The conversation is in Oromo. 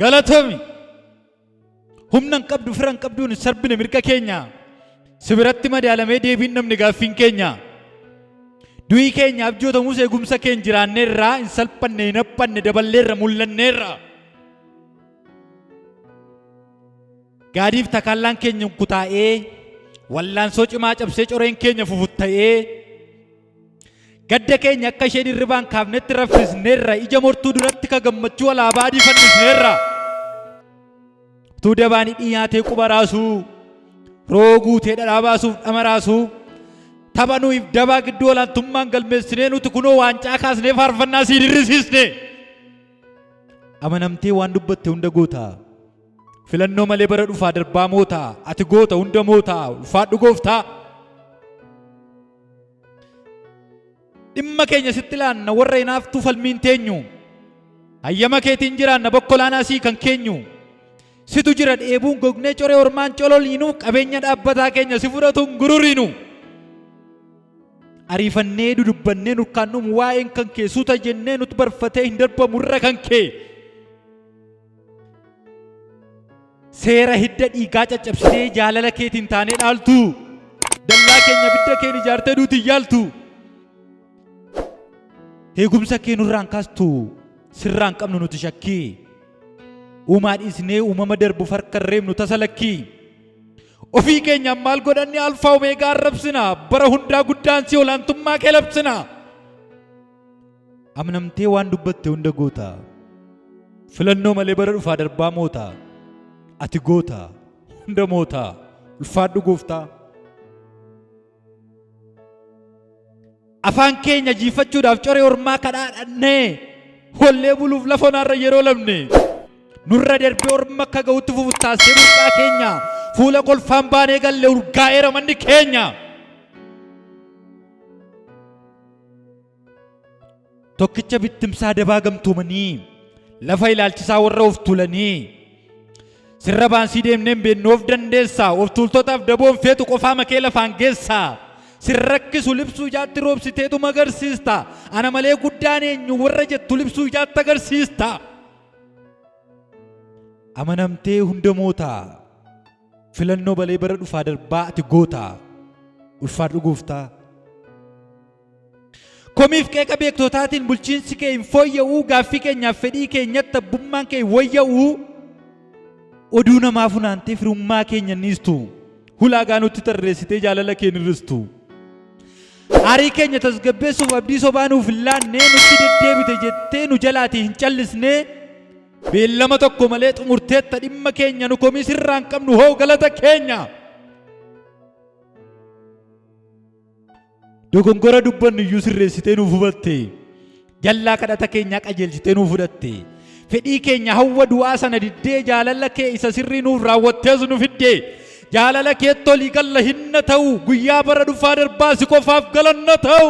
galatomi humnan qabdu firan qabduun sarbine mirga keenya sibiratti madaalamee deebiin namni gaaffiin keenya du'i keenya abjoota musee gumsa keenya jiraanneerraa hin salphanne hin haphanne daballeerra mul'anneerra gaadiif takaallaan keenya kutaa'ee wallaansoo cimaa cabsee coreen keenya fufutta'ee gadda keenya akka isheen irribaan kaafnetti raffisneerra ija mortuu duratti ka gammachuu alaabaa fannisneerra utuu dabaanii dhiyaatee quba raasuu rooguutee dhadhaa baasuuf dhama raasuu taphanuuf dabaa gidduu olaantummaan galmeessinee nuti kunoo waancaa kaasnee faarfannaa sii dirrisiisne amanamtee waan dubbatte hunda goota filannoo malee bara dhufaa darbaa moota ati goota hunda moota ulfaadhu gooftaa dhimma keenya sitti laanna warra hinaaftuu falmiin teenyu hayyama keetiin jiraanna bokkolaanaa sii kan keenyu situ jira dheebuun gognee coree ormaan cololiinu qabeenya dhaabbataa keenya si fudhatuun gururiinu ariifannee dudubbannee nurkaannuun waa'een kan kee suuta jennee nuti barfatee hin darbamu irra kan kee seera hidda dhiigaa caccabsitee jaalala keetiin taanee dhaaltu dallaa keenya bidda keen ijaartee duuti yaaltu eegumsa kee nurraan kaastu sirraan qabnu nuti shakkii uumaa dhiisnee uumama darbu farka reemnu tasalakkii ofii keenya maal godhanni alfaa omeegaa arrabsina bara hundaa guddaan si olaantummaa kee labsina amanamtee waan dubbatte hunda goota filannoo malee bara dhufaa darbaa moota ati goota hunda moota ulfaadhu gooftaa afaan keenya jiifachuudhaaf coree ormaa kadhaadhannee hollee buluuf lafonaarra yeroo lamne nurra darbee orma akka ga'utti fufuttaasee burqaa keenya fuula kolfaan baanee galle urgaa'eera manni keenya tokkicha bittimsaa dabaa gamtoomanii lafa ilaalchisaa warra of tuulanii sirra baansii deemneen beennoof dandeessaa of tuultotaaf daboon feetu qofaa makee lafaan geessaa sirrakkisu libsuu ijaatti roobsiteetu magarsiista ana malee guddaan eenyu warra jettu libsuu ijaatti agarsiista amanamtee hunda mootaa filannoo balee bara dhufaa darbaa ati goota ulfaadhu gooftaa komiif qeeqa beektotaatiin bulchiinsi kee hin fooyya'uu gaaffii keenyaaf fedhii keenyatti abbummaan kee hin wayya'uu oduu namaa funaantee firummaa keenya niistu hulaagaa nutti tarreessitee jaalala kee nirristu aarii keenya tasgabbeessuuf abdii sobaa nuuf hin laannee nutti deddeebite jettee nu jalaatii hin callisnee beellama tokko malee xumurteetta dhimma keenya nu komii sirraan qabnu hoo galata keenya dogongora dubbannu iyyuu sirreessitee nuuf hubatte jallaa kadhata keenyaa qajeelchitee nuuf fudhatte fedhii keenya hawwa du'aa sana diddee jaalala kee isa sirrii nuuf raawwattees nu fidde jaalala kee tolii galla hinna ta'u guyyaa bara dhufaa darbaa si qofaaf galanna ta'u